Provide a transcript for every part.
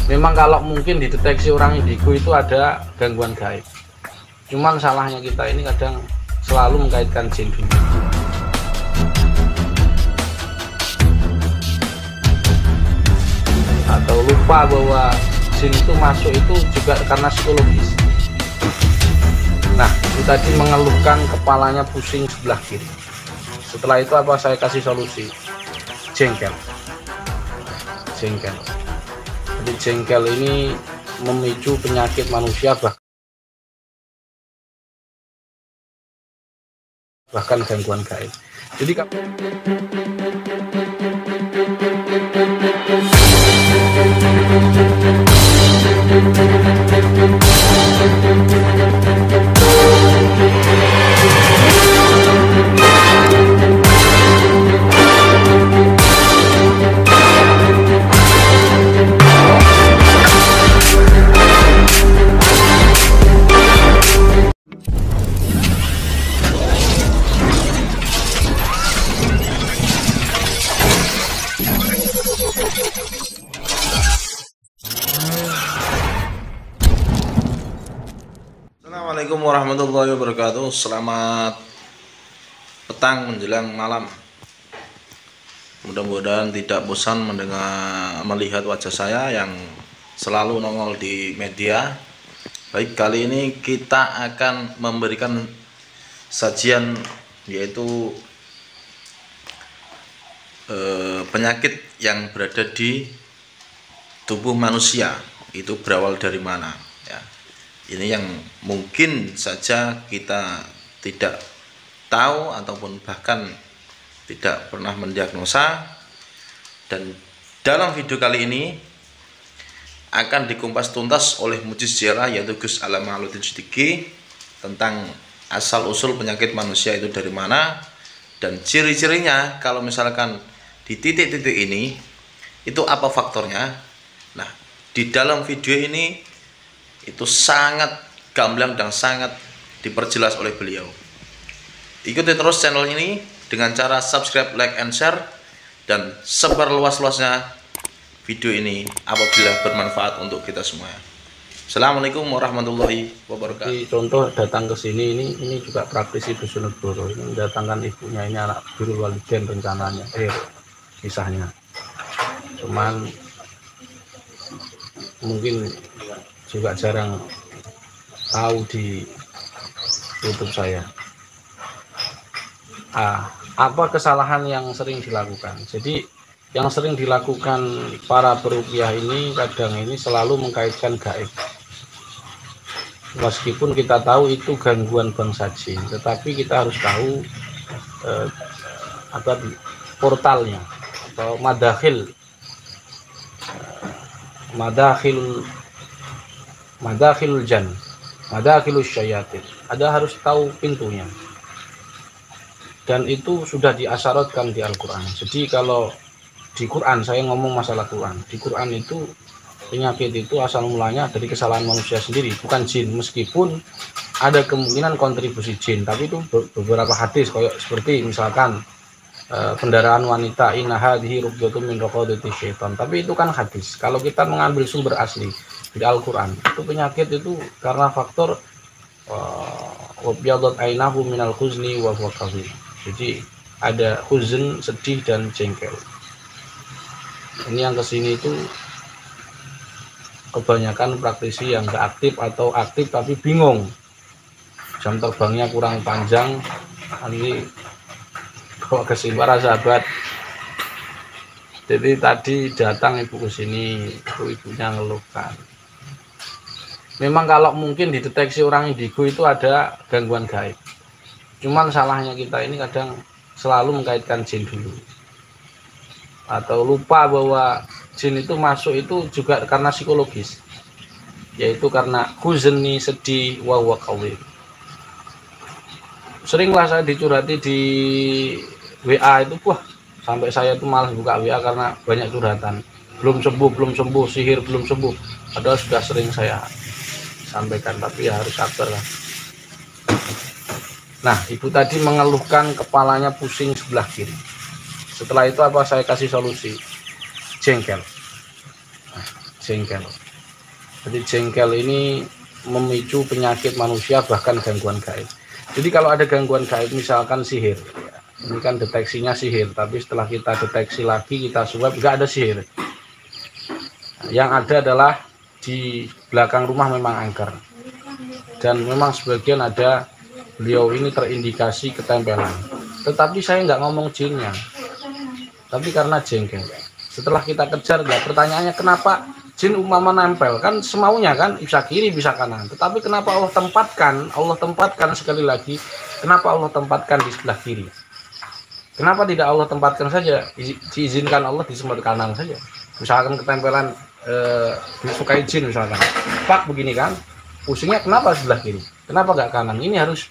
Memang kalau mungkin dideteksi orang indigo itu ada gangguan gaib, cuman salahnya kita ini kadang selalu mengkaitkan jin dulu, atau lupa bahwa jin itu masuk itu juga karena psikologis. Nah, itu tadi mengeluhkan kepalanya pusing sebelah kiri. Setelah itu apa, saya kasih solusi, jengkel. Jadi jengkel ini memicu penyakit manusia, bahkan gangguan gaib. Jadi Assalamualaikum warahmatullahi wabarakatuh. Selamat petang menjelang malam. Mudah-mudahan tidak bosan melihat wajah saya yang selalu nongol di media. Baik, kali ini kita akan memberikan sajian, yaitu penyakit yang berada di tubuh manusia itu berawal dari mana, ya. Ini yang mungkin saja kita tidak tahu ataupun bahkan tidak pernah mendiagnosa. Dan dalam video kali ini akan dikumpas tuntas oleh Mujis Ziarah, yaitu Gus Alam Ma'aludin Siddiqi, tentang asal usul penyakit manusia itu dari mana dan ciri-cirinya. Kalau misalkan di titik-titik ini itu apa faktornya. Nah, di dalam video ini itu sangat gamblang dan sangat diperjelas oleh beliau. Ikuti terus channel ini dengan cara subscribe, like, and share, dan sebar luas-luasnya video ini apabila bermanfaat untuk kita semua. Assalamualaikum warahmatullahi wabarakatuh. Jadi contoh datang ke sini ini juga praktisi Dusun Negoro, ini mendatangkan ibunya, ini anak Birrul Walidain rencananya, kisahnya. Cuman mungkin juga jarang tahu di YouTube saya. Apa kesalahan yang sering dilakukan? Jadi yang sering dilakukan para peruqyah ini kadang ini selalu mengkaitkan gaib. Meskipun kita tahu itu gangguan bangsa jin, tetapi kita harus tahu portalnya atau madakhilul jan, madakhilus syayatin. Ada harus tahu pintunya. Dan itu sudah diasyaratkan di Al-Qur'an. Jadi kalau di Quran, saya ngomong masalah Quran. Di Quran itu penyakit itu asal mulanya dari kesalahan manusia sendiri, bukan jin. Meskipun ada kemungkinan kontribusi jin, tapi itu beberapa hadis kayak seperti misalkan kendaraan wanita, inna hadhihi ruqyatun min raqadati syaitan. Tapi itu kan hadis. Kalau kita mengambil sumber asli di Al-Qur'an, itu penyakit itu karena faktor wabyadat ainahu minal huzni wa huwa kadhib. Jadi ada huzn, sedih, dan jengkel. Ini yang kesini itu kebanyakan praktisi yang nggak aktif atau aktif tapi bingung, jam terbangnya kurang panjang. Nanti bawa kesini para sahabat. Jadi tadi datang ibu ke sini, ibunya ngeluhkan. Memang kalau mungkin dideteksi orang indigo itu ada gangguan gaib, cuman salahnya kita ini kadang selalu mengkaitkan jin dulu, atau lupa bahwa jin itu masuk itu juga karena psikologis, yaitu karena huzni, sedih, wa huwa kadhib. Seringlah saya dicurhati di WA itu, wah sampai saya itu malah buka WA karena banyak curhatan, belum sembuh, sihir belum sembuh, padahal sudah sering saya sampaikan, tapi ya harus sabar lah. Nah, ibu tadi mengeluhkan kepalanya pusing sebelah kiri. Setelah itu apa, saya kasih solusi, jengkel. jengkel. Jadi jengkel ini memicu penyakit manusia, bahkan gangguan gaib. Jadi kalau ada gangguan gaib, misalkan sihir, ini kan deteksinya sihir, tapi setelah kita deteksi lagi, kita swab, nggak ada sihir. Yang ada adalah di belakang rumah memang angker, dan memang sebagian ada beliau ini terindikasi ketempelan. Tetapi saya nggak ngomong jinnya, tapi karena jengkel. Setelah kita kejar, pertanyaannya kenapa jin umpama nempel, kan semaunya kan, bisa kiri bisa kanan, tetapi kenapa Allah tempatkan sekali lagi, kenapa Allah tempatkan di sebelah kiri? Kenapa tidak Allah tempatkan saja, diizinkan Allah di sebelah kanan saja? Misalkan ketempelan disukai jin misalkan, pak begini kan, pusingnya kenapa sebelah kiri, kenapa nggak kanan? Ini harus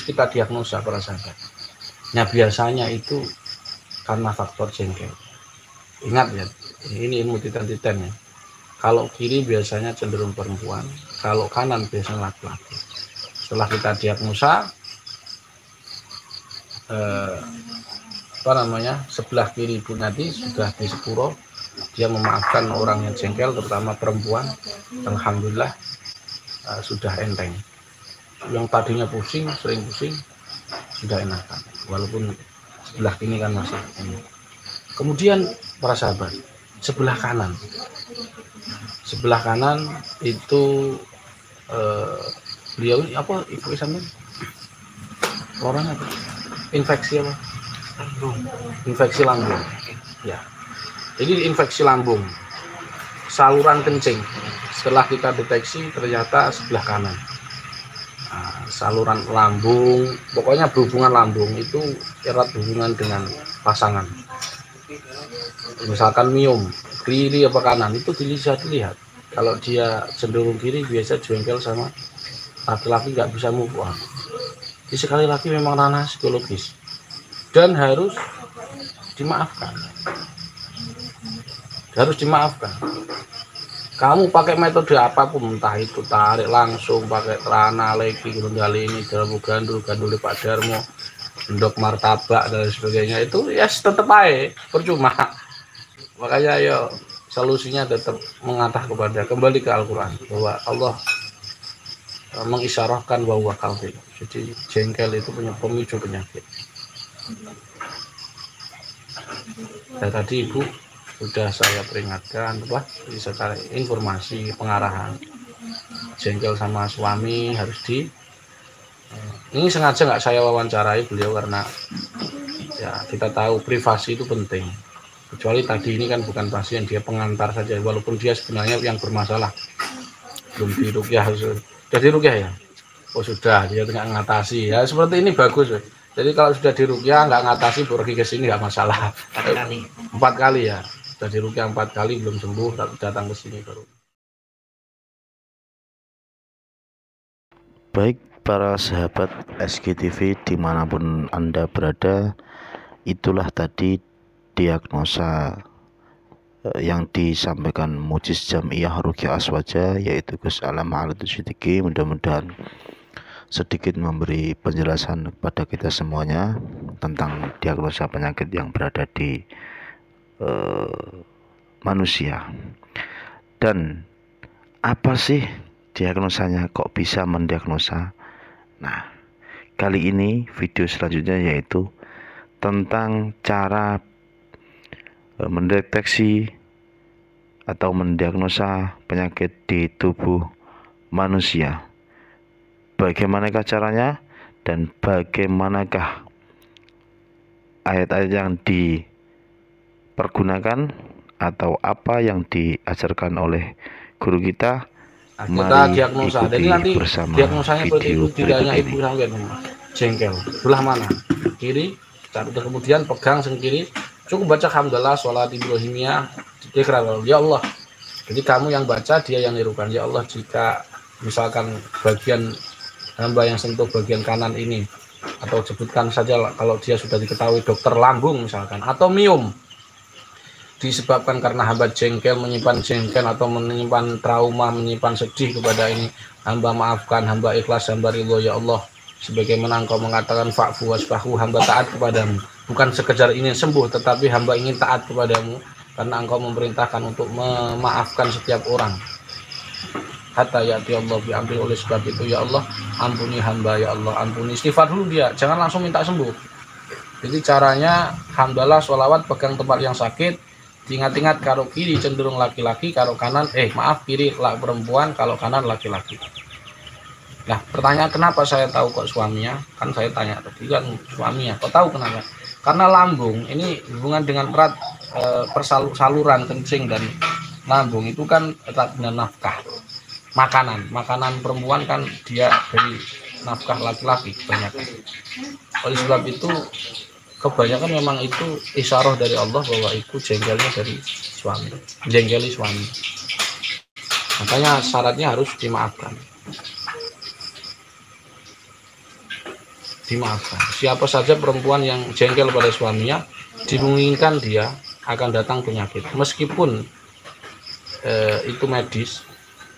kita diagnosa para sahabat. Nah biasanya itu karena faktor jengkel. Ingat ya, ini ilmu titen-titen ya. Kalau kiri biasanya cenderung perempuan, kalau kanan biasanya laki-laki. Setelah kita diagnosa, sebelah kiri Ibu Nadi sudah di sepuro, dia memaafkan orang yang jengkel, terutama perempuan. Alhamdulillah sudah enteng. Yang tadinya sering pusing, sudah enakan. Walaupun sebelah kiri kan masih ini. Kemudian para sahabat, sebelah kanan itu beliau apa, ibu sampean orang apa, infeksi apa, infeksi lambung ya. Jadi infeksi lambung, saluran kencing. Setelah kita deteksi ternyata sebelah kanan. Saluran lambung, pokoknya berhubungan lambung itu erat hubungan dengan pasangan. Misalkan miom, kiri apa kanan, itu bisa dilihat. Kalau dia cenderung kiri, biasa jengkel sama laki-laki, nggak bisa move on. Jadi sekali lagi memang ranah psikologis dan harus dimaafkan. Kamu pakai metode apapun, entah itu tarik langsung, pakai celana, lagi, ini, dalam gandul di Pak Darmo, endok martabak dan sebagainya, itu ya tetap aja percuma. Makanya ayo solusinya tetap mengarah kembali ke Al-Quran, bahwa Allah mengisyarahkan bahwa kalbi. Jadi jengkel itu punya pemicu penyakit. Dan tadi Ibu sudah saya peringatkan, secara informasi pengarahan, jengkel sama suami harus ini sengaja nggak saya wawancarai beliau karena ya kita tahu privasi itu penting. Kecuali tadi ini kan bukan pasien, dia pengantar saja, walaupun dia sebenarnya yang bermasalah, belum diruqyah. Sudah diruqyah ya? Oh sudah, dia nggak ngatasi ya, seperti ini bagus. Jadi kalau sudah diruqyah nggak ngatasi, pergi ke sini nggak masalah. 4 kali ya, sudah diruqyah 4 kali belum sembuh, datang ke sini baru. Baik para sahabat SGTV dimanapun Anda berada, itulah tadi diagnosa yang disampaikan Mujiz Jamiah Ruqyah Aswaja, yaitu Gus Alam Ma'alatul Siddiqi. Mudah-mudahan sedikit memberi penjelasan kepada kita semuanya tentang diagnosa penyakit yang berada di manusia. Dan apa sih diagnosanya, kok bisa mendiagnosa? Nah, kali ini video selanjutnya yaitu tentang cara mendeteksi atau mendiagnosa penyakit di tubuh manusia. Bagaimanakah caranya dan bagaimanakah ayat-ayat yang dipergunakan atau apa yang diajarkan oleh guru kita. Kita diagnosa. Jadi nanti diagnosanya seperti itu, tidak hanya ibu sampai jengkel. Belah mana? Kiri. Kemudian pegang yang kiri. Cukup baca hamdalah, sholat Ibrahimiyah, dikira ya Allah. Jadi kamu yang baca, dia yang nirukan. Ya Allah, jika misalkan bagian hamba yang sentuh bagian kanan ini, atau sebutkan saja kalau dia sudah diketahui dokter lambung misalkan, atau miom, disebabkan karena hamba jengkel, menyimpan jengkel atau menyimpan trauma, menyimpan sedih kepada ini, hamba maafkan, hamba ikhlas, hamba ridho ya Allah, sebagaimana engkau mengatakan fa'fu wasfahu, hamba taat kepadamu, bukan sekedar ingin sembuh tetapi hamba ingin taat kepadamu. karena Engkau memerintahkan untuk memaafkan setiap orang. Hatta ya'ti Allah bi amri, oleh sebab itu ya Allah, ampuni hamba ya Allah, ampuni. Istighfar dulu dia, jangan langsung minta sembuh. Jadi caranya hamdalah, sholawat, pegang tempat yang sakit, ingat-ingat karo kiri cenderung laki-laki, karo kanan kiri perempuan, kalau kanan laki-laki. Nah, pertanyaan kenapa saya tahu kok suaminya? Kan saya tanya tadi kan suaminya. Kok tahu kenapa? Karena lambung ini hubungan dengan erat, saluran kencing dan lambung itu kan erat dengan nafkah. Makanan perempuan kan dia dari nafkah laki-laki banyak. Oleh sebab itu kebanyakan memang itu isyarah dari Allah bahwa itu jengkelnya dari suami, jenggeli suami. Makanya syaratnya harus dimaafkan. Siapa saja perempuan yang jengkel pada suaminya, dimungkinkan dia akan datang penyakit. Meskipun itu medis,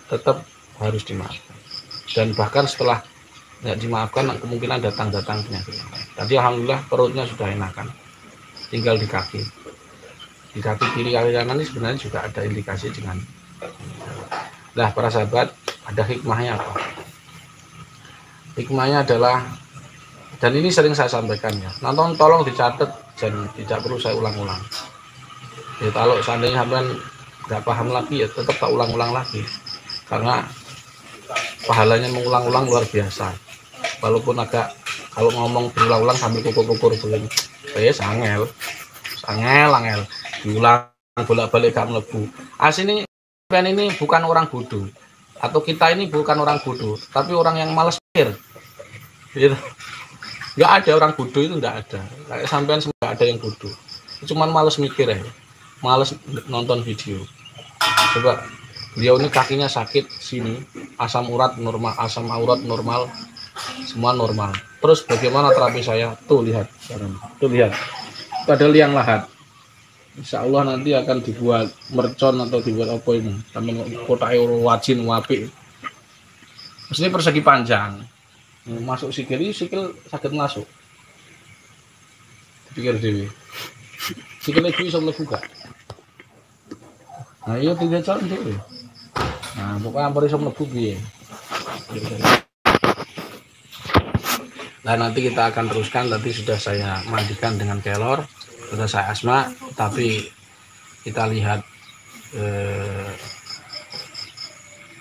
tetap harus dimaafkan. Dan bahkan setelah nggak dimaafkan, kemungkinan datang penyakit. Tadi alhamdulillah perutnya sudah enakan, tinggal di kaki kiri, kaki kanan ini sebenarnya juga ada indikasi dengan. Nah, para sahabat, ada hikmahnya apa? Hikmahnya adalah, dan ini sering saya sampaikan ya, nonton tolong dicatat dan tidak perlu saya ulang-ulang ya. Kalau seandainya sampean nggak paham lagi ya tetap tak ulang-ulang lagi, karena pahalanya mengulang-ulang luar biasa. Walaupun agak, kalau ngomong berulang-ulang sambil kukur-kukur belum angel diulang bolak-balik gak mlebu. Aslinya ini bukan orang bodoh, atau kita ini bukan orang bodoh, tapi orang yang malas mikir gitu. Nggak ada orang bodoh, itu nggak ada. Kayak sampean semua nggak ada yang bodoh, cuman males mikir ya, males nonton video. Coba beliau ini kakinya sakit sini, asam aurat normal, semua normal. Terus bagaimana terapi saya? Tuh lihat sekarang, tuh lihat, itu ada liang lahat. Insya Allah nanti akan dibuat mercon atau dibuat apa ini, sampai kota euro wajin wapi. Ini persegi panjang, masuk sikil sakit masuk. Pikir dewi, sikil itu bisa melebuka. Nah iya tiga calon tuh. Nah pokoknya hampir bisa melebu ya. Nah nanti kita akan teruskan. Tadi sudah saya mandikan dengan kelor, sudah saya asma, tapi kita lihat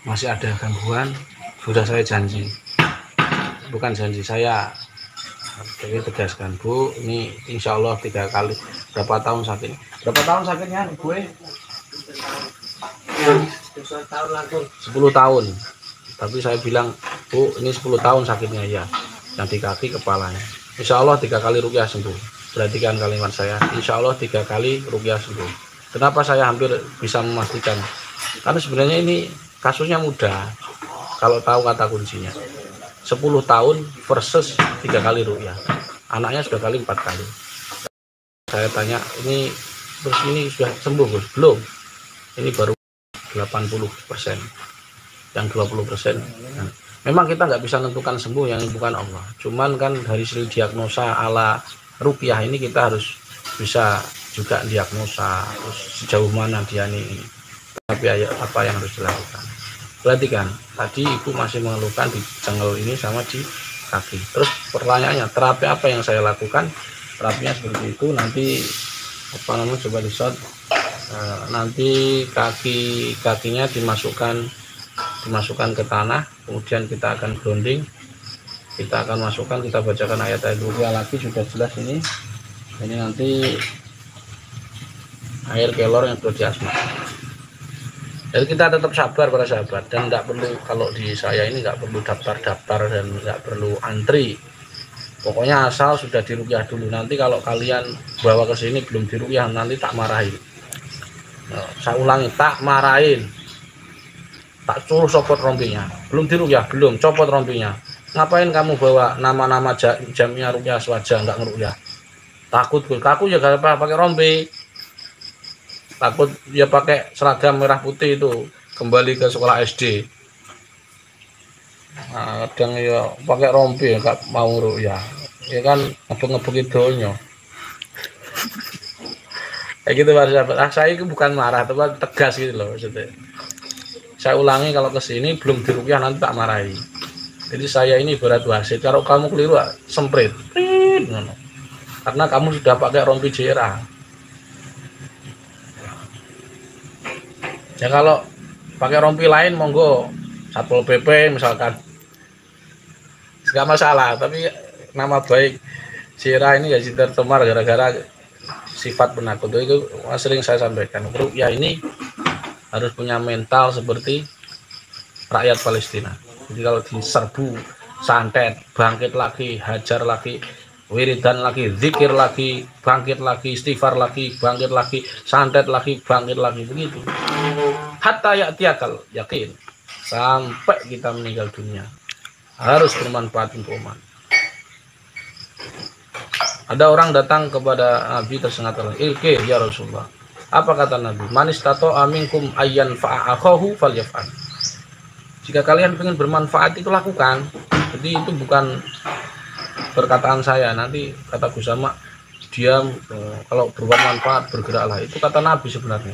masih ada gangguan. Sudah saya janji, bukan janji, saya jadi tegaskan, Bu, ini insya Allah 3 kali. Berapa tahun sakit? Berapa tahun sakitnya gue? 10 tahun. Tapi saya bilang, Bu, ini 10 tahun sakitnya ya, yang di kaki kepalanya. Insya Allah 3 kali ruqyah sembuh. Perhatikan kalimat saya, insya Allah 3 kali ruqyah sembuh. Kenapa saya hampir bisa memastikan? Karena sebenarnya ini kasusnya mudah kalau tahu kata kuncinya. 10 tahun versus 3 kali ruqyah. Anaknya sudah 4 kali. Saya tanya, ini terus ini sudah sembuh Gus? Belum. Ini baru 80%. Yang 20%. Nah, memang kita nggak bisa menentukan sembuh, yang bukan Allah. Cuman kan dari segi diagnosa ala ruqyah ini kita harus bisa juga diagnosa terus sejauh mana dia ini. Tapi apa yang harus dilakukan? Perhatikan, tadi ibu masih mengeluhkan di cengel ini sama di kaki. Terus pertanyaannya, terapi apa yang saya lakukan? Terapinya seperti itu. Nanti coba di shot. Nanti kakinya dimasukkan ke tanah, kemudian kita akan grounding, kita akan masukkan, kita bacakan ayat-ayat ruqyah lagi, sudah jelas ini nanti air kelor yang sudah diasma. Jadi kita tetap sabar para sahabat, dan tidak perlu, kalau di saya ini nggak perlu daftar dan nggak perlu antri. Pokoknya asal sudah diruqyah dulu. Nanti kalau kalian bawa ke sini belum diruqyah, nanti tak marahin. Saya ulangi, tak marahin, tak suruh copot rompinya. Belum diruqyah, belum copot rompinya. Ngapain kamu bawa nama-nama jamnya ruqyah swaja, nggak ngeruqyah? Takut ya gak apa pakai rompi. Takut ya pakai seragam merah putih itu kembali ke sekolah SD. Nah, kadang ya pakai rompi nggak mau ruqyah, ya kan ngebuk-ngebuk idolnya. Kayak gitu para sahabat. Saya itu bukan marah, tapi tegas gitu loh maksudnya. Saya ulangi, kalau kesini belum dirukyah nanti tak marahi. Jadi saya ini berat wasit, kalau kamu keliru semprit. Karena kamu sudah pakai rompi JRA. Ya kalau pakai rompi lain monggo, Satpol PP misalkan, nggak masalah. Tapi nama baik JRA ini ya tercemar gara-gara sifat penakut. Itu sering saya sampaikan. Ya ini harus punya mental seperti rakyat Palestina. Jadi kalau diserbu, santet, bangkit lagi, hajar lagi, wiridan lagi, zikir lagi, bangkit lagi, istighfar lagi, bangkit lagi, santet lagi, bangkit lagi, begitu. Hatta ya'tiyakal yakin, sampai kita meninggal dunia. Harus bermanfaat untuk umat. Ada orang datang kepada Nabi tersengat Allah, "Ilke ya Rasulullah." Apa kata Nabi? "Manis tato aminkum ayyan fa'akahu falyaf'al." Jika kalian ingin bermanfaat itu lakukan. Jadi itu bukan perkataan saya. Nanti kata Gus Sama, diam, kalau bermanfaat bergeraklah. Itu kata Nabi sebenarnya.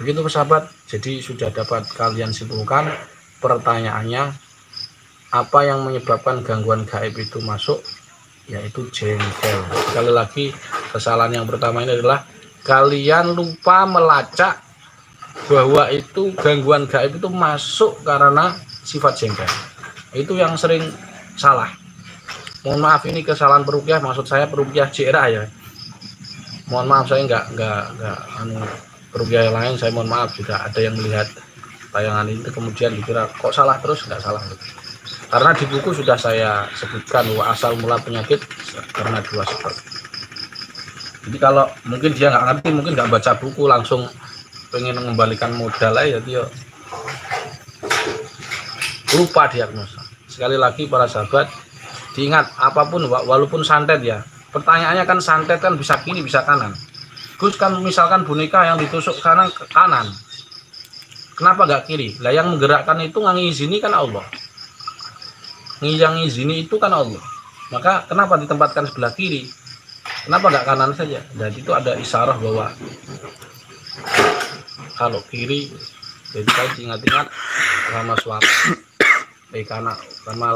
Begitu sahabat. Jadi sudah dapat kalian simpulkan pertanyaannya, apa yang menyebabkan gangguan gaib itu masuk? Yaitu jengkel. Sekali lagi, kesalahan yang pertama ini adalah kalian lupa melacak bahwa itu gangguan gaib itu masuk karena sifat jengkel. Itu yang sering salah. Mohon maaf, ini kesalahan peruqyah, maksud saya peruqyah JRA ya. Mohon maaf, saya nggak peruqyah yang lain, saya mohon maaf juga ada yang melihat tayangan itu kemudian dikira kok salah terus. Nggak salah. Karena di buku sudah saya sebutkan bahwa asal mula penyakit karena dua sebab. Jadi kalau mungkin dia nggak ngerti, mungkin nggak baca buku, langsung pengen mengembalikan modal aja, dia lupa diagnosa. Sekali lagi para sahabat, diingat apapun, walaupun santet ya. Pertanyaannya kan santet kan bisa kiri bisa kanan. Gus kan misalkan boneka yang ditusuk kanan ke kanan, kenapa nggak kiri? Lah yang menggerakkan itu ngizini kan Allah. Yang ngizini itu kan Allah. Maka kenapa ditempatkan sebelah kiri? Kenapa nggak kanan saja? Dan itu ada isyarah bahwa kalau kiri, jadi saya ingat-ingat sama suami, karena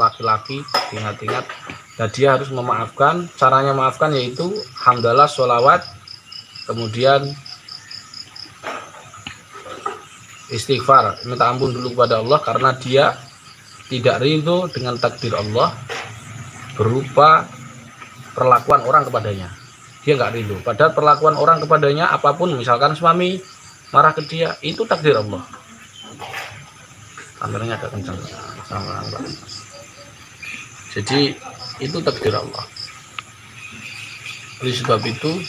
laki-laki ingat-ingat, dan dia harus memaafkan. Caranya maafkan yaitu hamdalah, sholawat, kemudian istighfar, minta ampun dulu kepada Allah karena dia tidak ridho dengan takdir Allah berupa perlakuan orang kepadanya. Dia nggak ridho. Padahal perlakuan orang kepadanya apapun, misalkan suami marah ke dia, itu takdir Allah. Kameranya agak kencang sama Mbak. Jadi itu takdir Allah. Oleh sebab itu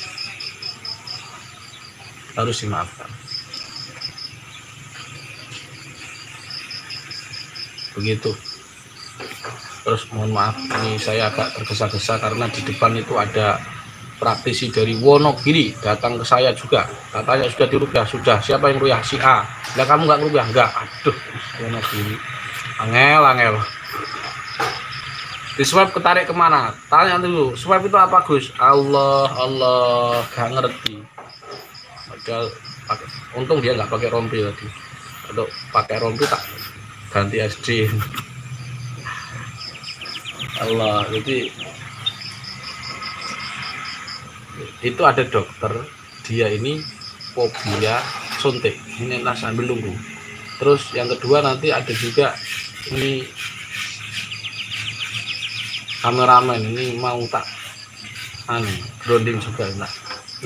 harus dimaafkan. Begitu. Terus mohon maaf, ini saya agak tergesa-gesa karena di depan itu ada praktisi dari Wonogiri datang ke saya juga, katanya sudah diruqyah. Sudah, siapa yang ruqyah? Si A. Lah kamu nggak ruqyah? Enggak. Aduh, Wonogiri angel di swab ketarik kemana? Tanya dulu, swab itu apa Gus? Allah gak ngerti. Padahal untung dia nggak pakai rompi tadi. Kalau pakai rompi tak ganti SD. Allah, jadi itu ada dokter, dia ini fobia suntik, ini sambil nunggu. Terus yang kedua nanti ada juga ini kameramen, ini mau tak grounding juga, nak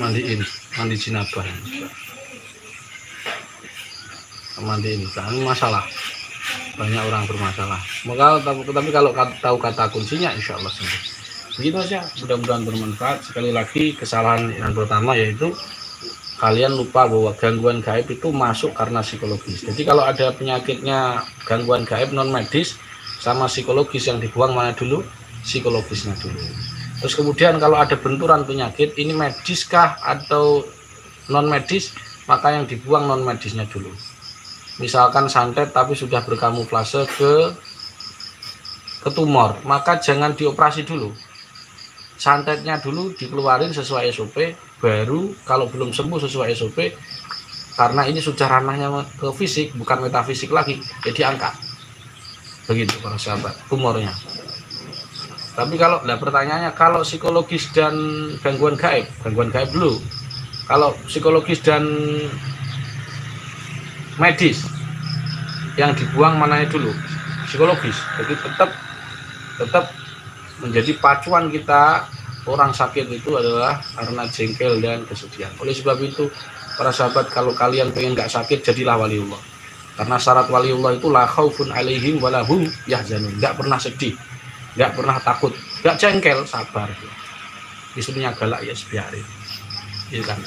mandi jinabah, mandiin, ini masalah. Banyak orang bermasalah. Tapi kalau tahu kata kuncinya, insya Allah sembuh. Begitu saja. Mudah-mudahan bermanfaat. Sekali lagi, kesalahan yang pertama yaitu kalian lupa bahwa gangguan gaib itu masuk karena psikologis. Jadi kalau ada penyakitnya gangguan gaib non medis sama psikologis, yang dibuang mana dulu? Psikologisnya dulu. Terus kemudian kalau ada benturan penyakit, ini mediskah atau non medis, maka yang dibuang non medisnya dulu. Misalkan santet tapi sudah berkamuflase ke tumor, maka jangan dioperasi dulu. santetnya dulu dikeluarin sesuai SOP, baru kalau belum sembuh sesuai SOP, karena ini sudah ranahnya ke fisik bukan metafisik lagi, jadi angkat. Begitu para sahabat tumornya. Tapi kalau pertanyaannya, kalau psikologis dan gangguan gaib dulu. Kalau psikologis dan medis yang dibuang mananya dulu? Psikologis. Jadi tetap menjadi pacuan kita. Orang sakit itu adalah karena jengkel dan kesedihan. Oleh sebab itu para sahabat, kalau kalian pengen nggak sakit, jadilah waliullah. Karena syarat waliullah itu la khaufun alaihim wa lahum yahzanun. Nggak pernah sedih, nggak pernah takut, nggak jengkel, sabar. Istrinya galak ya biarin. Iya kan?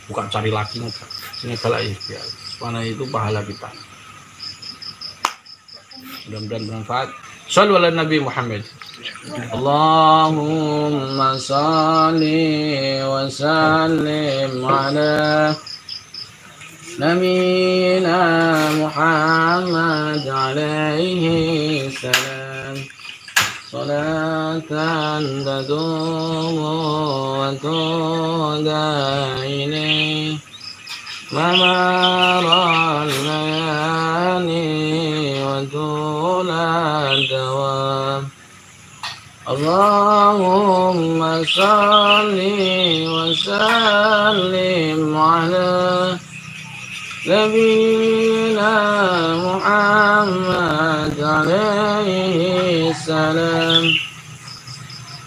Bukan cari laki, enggak. Istrinya galak ya biarin. Mana itu pahala kita. Mudah-mudahan bermanfaat. Shallu ala Nabi Muhammad. Allahumma salli wa sallim ala Nabiina Muhammad alaihi salam. Salatan tadumu wa tudaini mamaral layani wa tulad dawam. Allahumma salli wa sallim ala Nabiina Muhammad alaihi salam.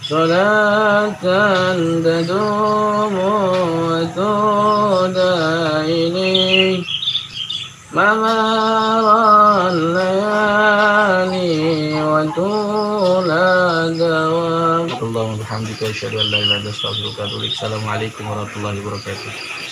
Salatan tadumu wa tudaini mamaral layali wa tulad dawam. Allahumma bihamdika asyhadu an la ilaha illa anta astaghfiruka wa atubu ilaik. Assalamualaikum warahmatullahi wabarakatuh.